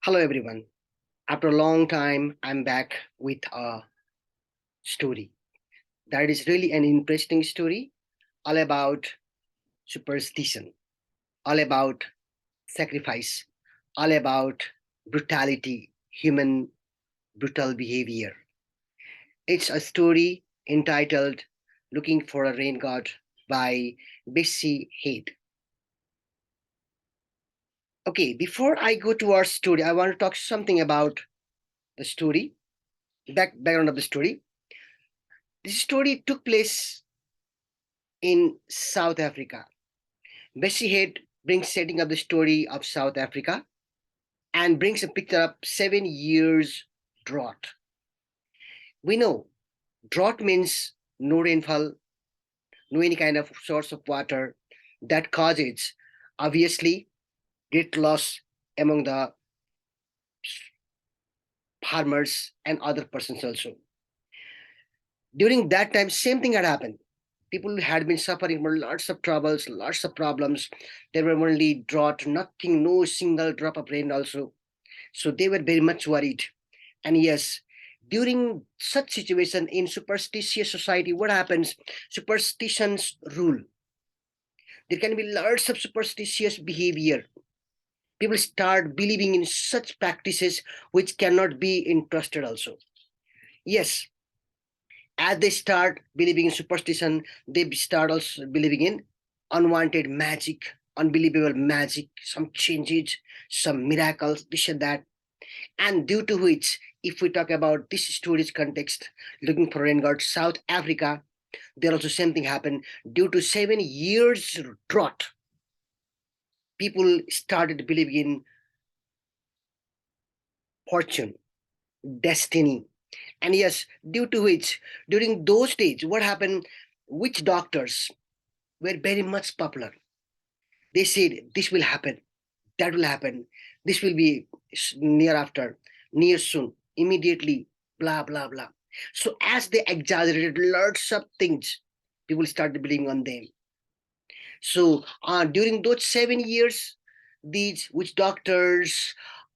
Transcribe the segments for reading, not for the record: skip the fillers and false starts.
Hello, everyone. After a long time, I'm back with a story that is really an interesting story, all about superstition, all about sacrifice, all about brutality, human brutal behavior. It's a story entitled Looking for a Rain God by Bessie Head. Okay, before I go to our story, I want to talk something about the story, background of the story. This story took place in South Africa. Bessie Head brings setting up the story of South Africa and brings a picture of 7 years drought. We know drought means no rainfall, no any kind of source of water that causes obviously great loss among the farmers and other persons also. During that time, same thing had happened. People had been suffering from lots of troubles, lots of problems. There were only drought, nothing, no single drop of rain also. So they were very much worried. And yes, during such situation in superstitious society, what happens? Superstitions rule. There can be lots of superstitious behavior. People start believing in such practices which cannot be entrusted also. Yes, as they start believing in superstition, they start also believing in unwanted magic, unbelievable magic, some changes, some miracles, this and that. And due to which, if we talk about this story's context, looking for rain god, South Africa, there also same thing happened. Due to 7 years drought, people started believing in fortune, destiny. And yes, due to which, during those days, what happened? Witch doctors were very much popular. They said this will happen, that will happen, this will be near after, near soon, immediately, blah blah blah. So as they exaggerated lots of things, people started believing on them. So during those 7 years, these witch doctors,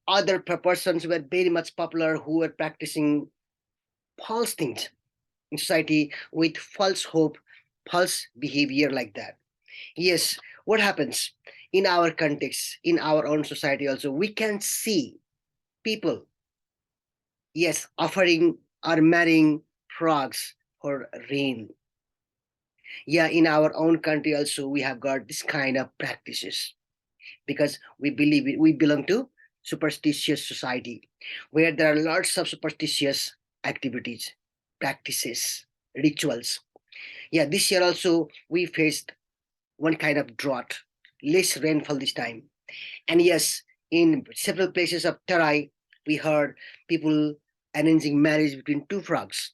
other persons were very much popular who were practicing false things in society with false hope, false behavior like that. Yes, what happens in our context, in our own society also, we can see people, yes, offering or marrying frogs for rain. Yeah, in our own country also, we have got this kind of practices because we believe we belong to superstitious society where there are lots of superstitious activities, practices, rituals. Yeah, this year also we faced one kind of drought, less rainfall this time. And yes, in several places of Tarai, we heard people arranging marriage between two frogs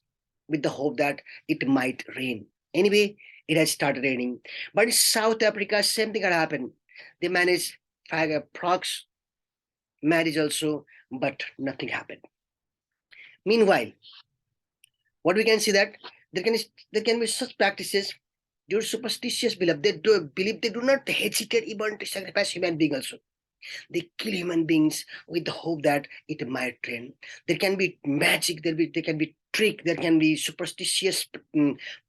with the hope that it might rain. Anyway, it has started raining. But in South Africa, same thing had happened. They managed frogs marriage also, but nothing happened. Meanwhile, what we can see that there can there can be such practices due to superstitious belief. They do believe, they do not hesitate even to sacrifice human being also. They kill human beings with the hope that it might rain. There can be magic, there can be trick, there can be superstitious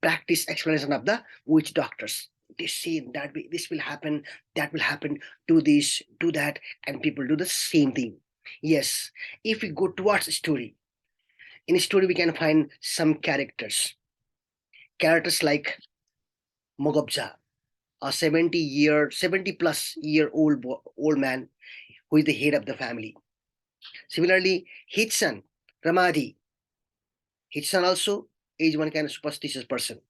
practice explanation of the witch doctors. They say that this will happen, that will happen, do this, do that, and people do the same thing. Yes, if we go towards the story, in a story we can find some characters like Mogobja, a 70 plus year old man who is the head of the family. Similarly, his son, Ramadi, his son also is one kind of superstitious person.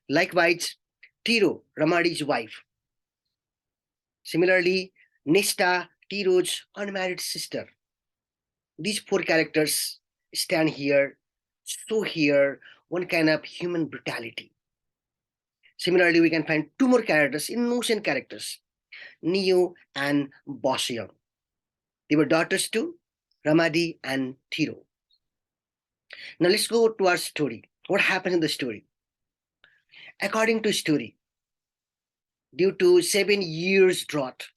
Likewise, Tiro, Ramadi's wife. Similarly, Nista, Tiro's unmarried sister. These four characters stand here, show here one kind of human brutality. Similarly, we can find two more characters, innocent characters, Neo and Bosio. They were daughters to Ramadi and Tiro. Now let's go to our story. What happens in the story? According to story, due to 7 years drought,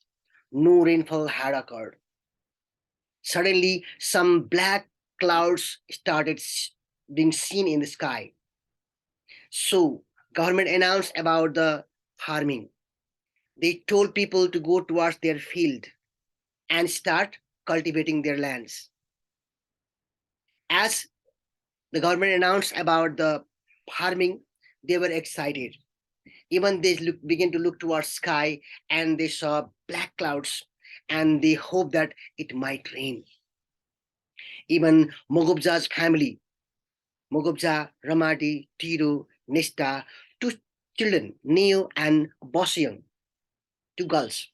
no rainfall had occurred. Suddenly, some black clouds started being seen in the sky. So, government announced about the farming. They told people to go towards their field and start cultivating their lands. As the government announced about the farming, they were excited. Even they began to look towards sky and they saw black clouds and they hoped that it might rain. Even Mogobja's family, Mogobja, Ramadi, Tiro, Nista, two children, Neo and Bosyang, two girls.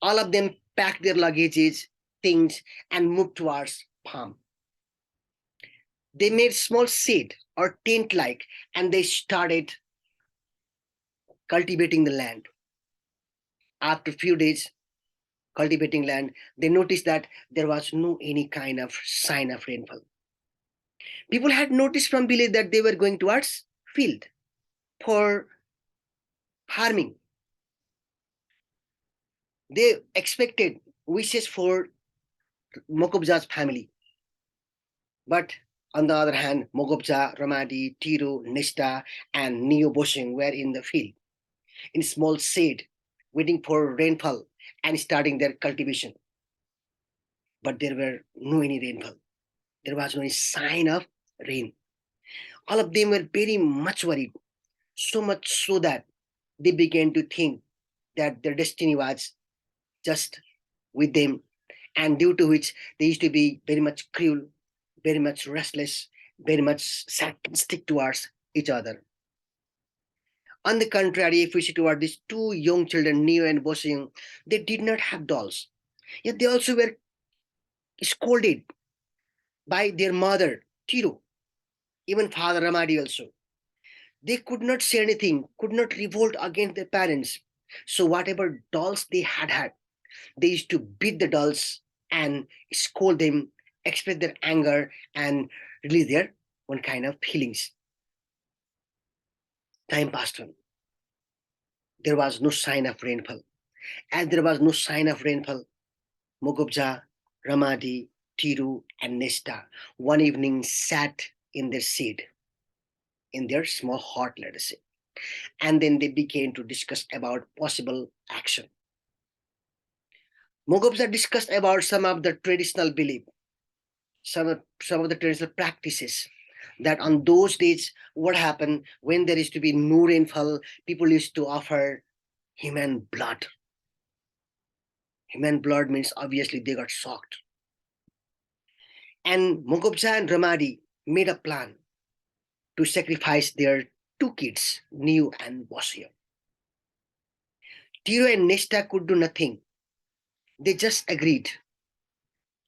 All of them packed their luggages, things, and moved towards farm. They made small seed or tent like and they started cultivating the land. After a few days cultivating land, they noticed that there was no any kind of sign of rainfall. People had noticed from village that they were going towards field for farming. They expected wishes for Mokobja's family. But on the other hand, Mogobja, Ramadi, Tiro, Nista, and Neo Boshing were in the field, in small shade, waiting for rainfall and starting their cultivation. But there were no any rainfall. There was no sign of rain. All of them were very much worried, so much so that they began to think that their destiny was just with them, and due to which they used to be very much cruel, very much restless, very much sarcastic towards each other. On the contrary, if we see toward these two young children, Neo and Bosing, they did not have dolls. Yet they also were scolded by their mother, Tiro, even father Ramadi also. They could not say anything, could not revolt against their parents. So whatever dolls they had, they used to beat the dolls and scold them, express their anger, and release their one kind of feelings. Time passed on. There was no sign of rainfall. As there was no sign of rainfall, Mogobja, Ramadi, Tiru, and Nesta one evening sat in their seat, in their small hut, let us say, and then they began to discuss about possible action. Mogobja discussed about some of the traditional belief, some of the traditional practices that on those days what happened when there is to be no rainfall, people used to offer human blood. Human blood means obviously they got shocked. And Mogobja and Ramadi made a plan to sacrifice their two kids, Neo and Bosio. Tiro and Nesta could do nothing. They just agreed.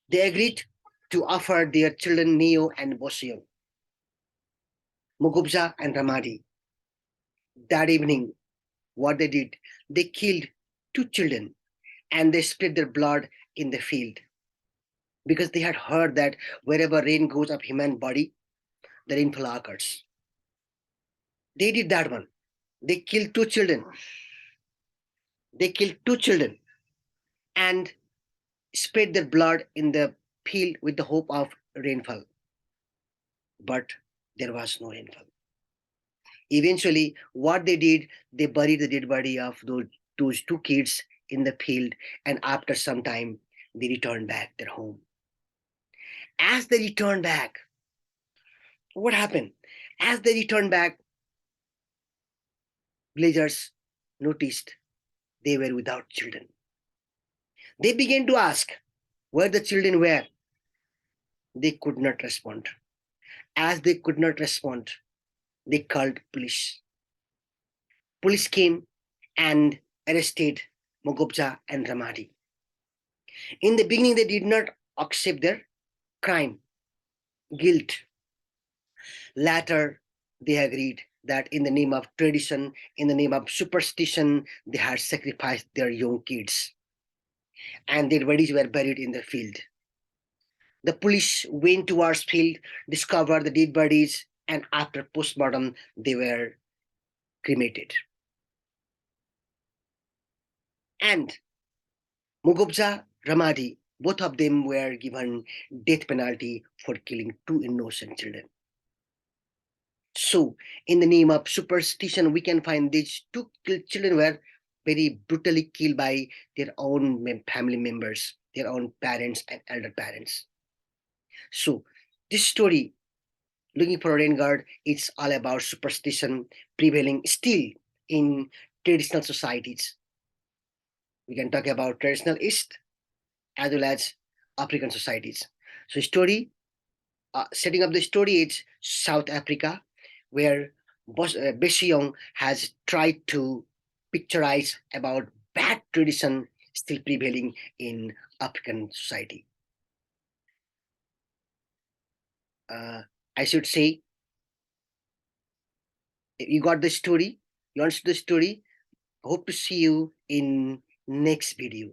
They agreed to offer their children Neo and Bosio. Mogobja and Ramadi. That evening, what they did, they killed two children and they spread their blood in the field. Because they had heard that wherever rain goes up human body, the rainfall occurs. They did that one. They killed two children. They killed two children and spread their blood in the field with the hope of rainfall. But there was no rainfall. Eventually, what they did, they buried the dead body of those two kids in the field, and after some time, they returned back their home. As they returned back, what happened? As they returned back, villagers noticed they were without children. They began to ask where the children were. They could not respond. As they could not respond, they called police. Police came and arrested Mogobja and Ramadi. In the beginning, they did not accept their crime, guilt. Later, they agreed that in the name of tradition, in the name of superstition, they had sacrificed their young kids. And their bodies were buried in the field. The police went towards field, discovered the dead bodies, and after postmortem, they were cremated. And Mogobja Ramadi Both of them were given death penalty for killing two innocent children. So, in the name of superstition, we can find these two children were very brutally killed by their own family members, their own parents and elder parents. So, this story, Looking for a Rain God, it's all about superstition prevailing still in traditional societies. We can talk about traditional East as well as African societies. So, setting up the story is South Africa, where Bessie Young has tried to picturize about bad tradition still prevailing in African society. Uh, I should say, you got the story, you understood the story. Hope to see you in next video.